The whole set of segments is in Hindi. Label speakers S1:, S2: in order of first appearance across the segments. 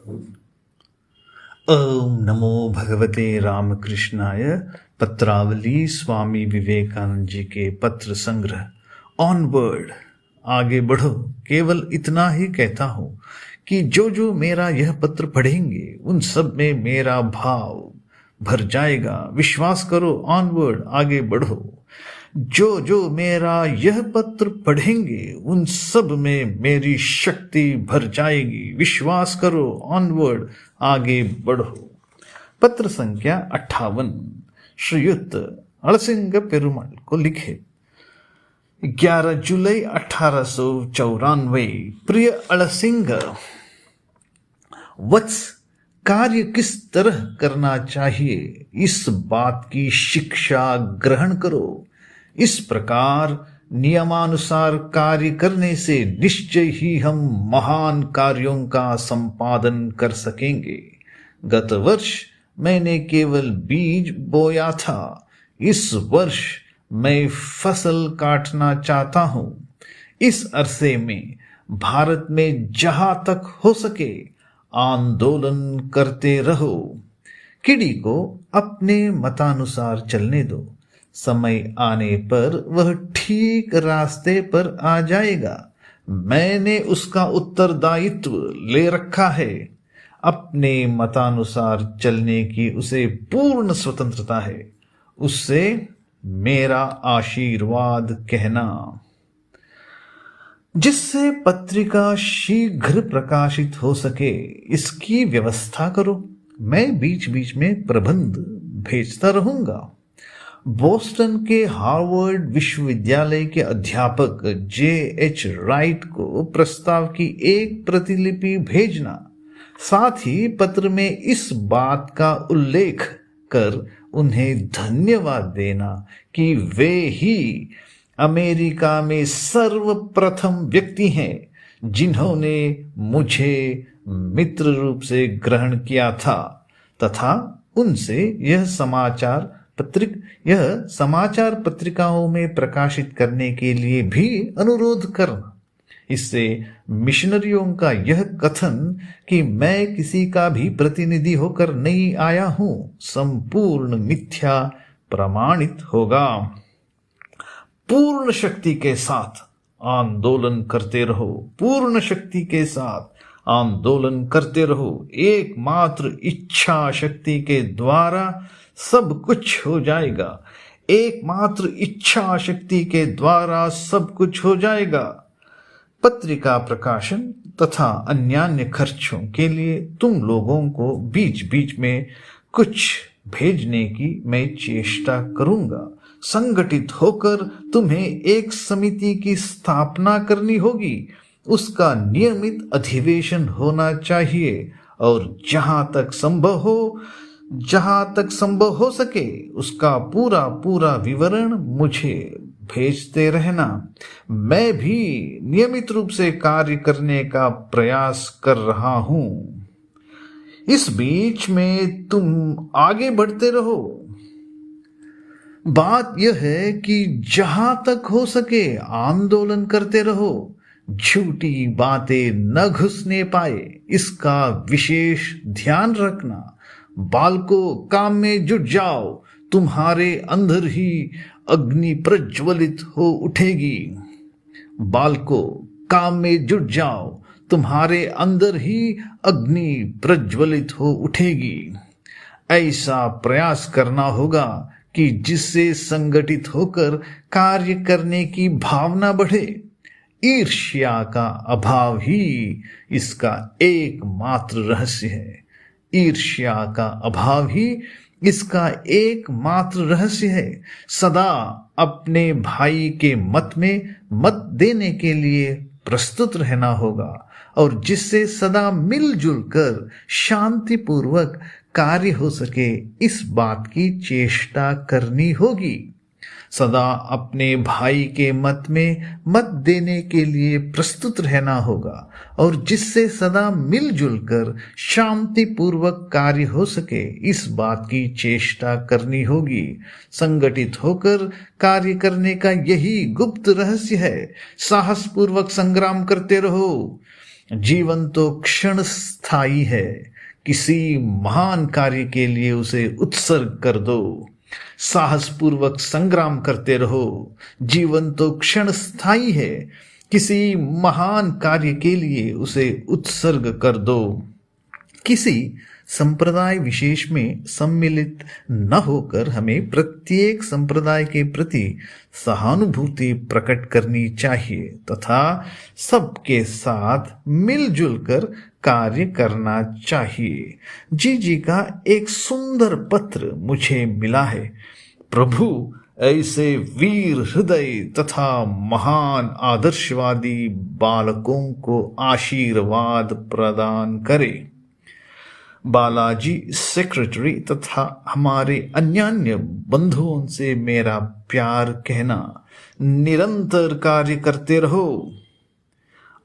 S1: ओम नमो भगवते रामकृष्णाय। पत्रावली स्वामी विवेकानंद जी के पत्र संग्रह ऑनवर्ड। आगे बढ़ो। केवल इतना ही कहता हूं कि जो जो मेरा यह पत्र पढ़ेंगे उन सब में मेरा भाव भर जाएगा। विश्वास करो, ऑनवर्ड, आगे बढ़ो। जो जो मेरा यह पत्र पढ़ेंगे उन सब में मेरी शक्ति भर जाएगी। विश्वास करो, ऑनवर्ड, आगे बढ़ो। पत्र संख्या 58 श्रीयुत अड़सिंग पेरुमाल को लिखे 11 जुलाई 1894। प्रिय अड़सिंग, वत्स, कार्य किस तरह करना चाहिए इस बात की शिक्षा ग्रहण करो। इस प्रकार नियमानुसार कार्य करने से निश्चय ही हम महान कार्यों का संपादन कर सकेंगे। गत वर्ष मैंने केवल बीज बोया था, इस वर्ष मैं फसल काटना चाहता हूं। इस अरसे में भारत में जहां तक हो सके आंदोलन करते रहो। कीड़ी को अपने मतानुसार चलने दो, समय आने पर वह ठीक रास्ते पर आ जाएगा। मैंने उसका उत्तरदायित्व ले रखा है। अपने मतानुसार चलने की उसे पूर्ण स्वतंत्रता है। उससे मेरा आशीर्वाद कहना। जिससे पत्रिका शीघ्र प्रकाशित हो सके इसकी व्यवस्था करो। मैं बीच बीच में प्रबंध भेजता रहूंगा। बोस्टन के हार्वर्ड विश्वविद्यालय के अध्यापक J.H. राइट को प्रस्ताव की एक प्रतिलिपि भेजना। साथ ही पत्र में इस बात का उल्लेख कर उन्हें धन्यवाद देना कि वे ही अमेरिका में सर्वप्रथम व्यक्ति हैं जिन्होंने मुझे मित्र रूप से ग्रहण किया था तथा उनसे यह समाचार पत्रिकाओं में प्रकाशित करने के लिए भी अनुरोध करना। इससे मिशनरियों का यह कथन कि मैं किसी का भी प्रतिनिधि होकर नहीं आया हूं संपूर्ण मिथ्या प्रमाणित होगा। पूर्ण शक्ति के साथ आंदोलन करते रहो। पूर्ण शक्ति के साथ आंदोलन करते रहो। एकमात्र इच्छा शक्ति के द्वारा सब कुछ हो जाएगा। एकमात्र इच्छा शक्ति के द्वारा सब कुछ हो जाएगा। पत्रिका प्रकाशन तथा अन्यान्य खर्चों के लिए तुम लोगों को बीच बीच में कुछ भेजने की मैं चेष्टा करूंगा। संगठित होकर तुम्हें एक समिति की स्थापना करनी होगी। उसका नियमित अधिवेशन होना चाहिए और जहां तक संभव हो सके उसका पूरा पूरा विवरण मुझे भेजते रहना। मैं भी नियमित रूप से कार्य करने का प्रयास कर रहा हूं। इस बीच में तुम आगे बढ़ते रहो। बात यह है कि जहां तक हो सके आंदोलन करते रहो। झूठी बातें न घुसने पाए इसका विशेष ध्यान रखना। बालकों, काम में जुट जाओ, तुम्हारे अंदर ही अग्नि प्रज्वलित हो उठेगी। बालकों, काम में जुट जाओ, तुम्हारे अंदर ही अग्नि प्रज्वलित हो उठेगी। ऐसा प्रयास करना होगा कि जिससे संगठित होकर कार्य करने की भावना बढ़े। ईर्ष्या का अभाव ही इसका एकमात्र रहस्य है। ईर्ष्या का अभाव ही इसका एकमात्र रहस्य है। सदा अपने भाई के मत में मत देने के लिए प्रस्तुत रहना होगा और जिससे सदा मिलजुल कर शांतिपूर्वक कार्य हो सके इस बात की चेष्टा करनी होगी। सदा अपने भाई के मत में मत देने के लिए प्रस्तुत रहना होगा और जिससे सदा मिलजुल कर शांतिपूर्वक कार्य हो सके इस बात की चेष्टा करनी होगी। संगठित होकर कार्य करने का यही गुप्त रहस्य है। साहसपूर्वक संग्राम करते रहो। जीवन तो क्षण स्थायी है, किसी महान कार्य के लिए उसे उत्सर्ग कर दो। साहसपूर्वक संग्राम करते रहो। जीवन तो क्षण स्थायी है, किसी महान कार्य के लिए उसे उत्सर्ग कर दो। किसी संप्रदाय विशेष में सम्मिलित न होकर हमें प्रत्येक संप्रदाय के प्रति सहानुभूति प्रकट करनी चाहिए तथा सबके साथ मिलजुल कर कार्य करना चाहिए। जी का एक सुंदर पत्र मुझे मिला है। प्रभु ऐसे वीर हृदय तथा महान आदर्शवादी बालकों को आशीर्वाद प्रदान करे। बालाजी सेक्रेटरी तथा हमारे अन्यान्य बंधुओं से मेरा प्यार कहना। निरंतर कार्य करते रहो।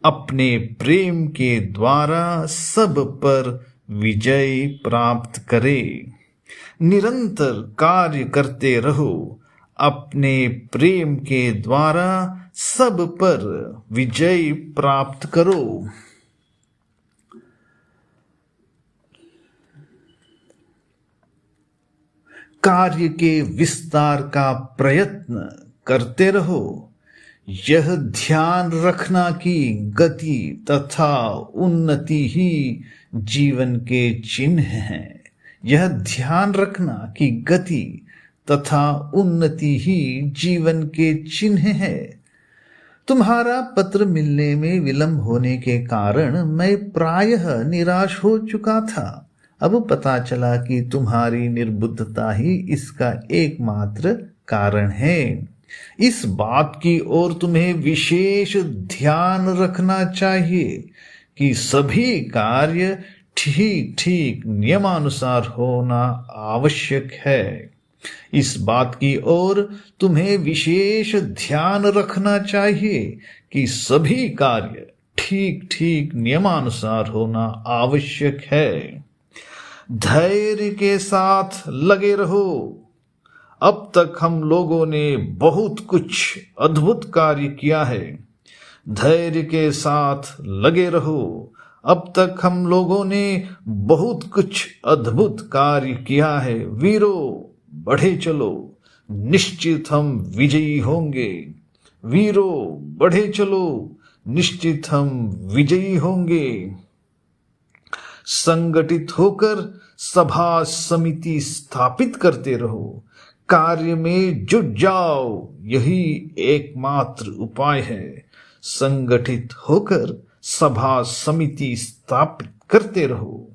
S1: अपने प्रेम के द्वारा सब पर विजय प्राप्त करे। निरंतर कार्य करते रहो। अपने प्रेम के द्वारा सब पर विजय प्राप्त करो। कार्य के विस्तार का प्रयत्न करते रहो। यह ध्यान रखना कि गति तथा उन्नति ही जीवन के चिन्ह हैं। यह ध्यान रखना कि गति तथा उन्नति ही जीवन के चिन्ह है। तुम्हारा पत्र मिलने में विलंब होने के कारण मैं प्रायः निराश हो चुका था। अब पता चला कि तुम्हारी निर्बुद्धता ही इसका एकमात्र कारण है। इस बात की ओर तुम्हें विशेष ध्यान रखना चाहिए कि सभी कार्य ठीक ठीक नियमानुसार होना आवश्यक है। इस बात की ओर तुम्हें विशेष ध्यान रखना चाहिए कि सभी कार्य ठीक ठीक नियमानुसार होना आवश्यक है। धैर्य के साथ लगे रहो। अब तक हम लोगों ने बहुत कुछ अद्भुत कार्य किया है। धैर्य के साथ लगे रहो। अब तक हम लोगों ने बहुत कुछ अद्भुत कार्य किया है। वीरों, बढ़े चलो, निश्चित हम विजयी होंगे। वीरों, बढ़े चलो, निश्चित हम विजयी होंगे। संगठित होकर सभा समिति स्थापित करते रहो। कार्य में जुट जाओ, यही एकमात्र उपाय है। संगठित होकर सभा समिति स्थापित करते रहो।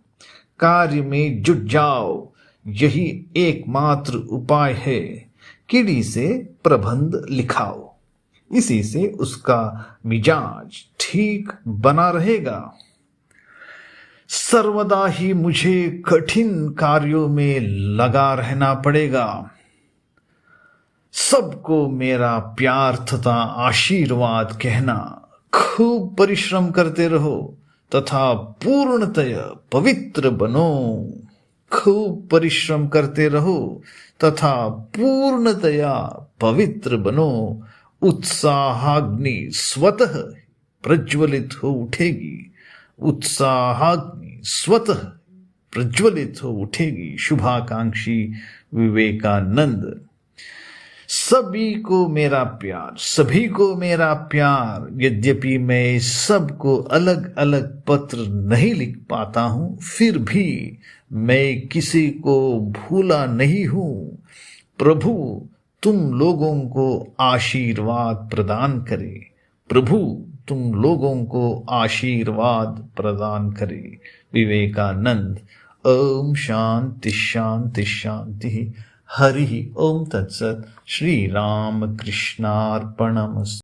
S1: कार्य में जुट जाओ, यही एकमात्र उपाय है। कीड़ी से प्रबंध लिखाओ, इसी से उसका मिजाज ठीक बना रहेगा। सर्वदा ही मुझे कठिन कार्यों में लगा रहना पड़ेगा। सबको मेरा प्यार तथा आशीर्वाद कहना। खूब परिश्रम करते रहो तथा पूर्णतया पवित्र बनो। खूब परिश्रम करते रहो तथा पूर्णतया पवित्र बनो। उत्साहाग्नि स्वतः प्रज्वलित हो उठेगी। उत्साहाग्नि स्वतः प्रज्वलित हो उठेगी। शुभाकांक्षी विवेकानंद। सभी को मेरा प्यार, सभी को मेरा प्यार। यद्यपि मैं सबको अलग अलग पत्र नहीं लिख पाता हूं, फिर भी मैं किसी को भूला नहीं हूं। प्रभु तुम लोगों को आशीर्वाद प्रदान करे। प्रभु तुम लोगों को आशीर्वाद प्रदान करे। विवेकानंद। ओम शांति शांति शांति। हरि ओम तत्सत। श्री राम कृष्णार्पणमस्तु।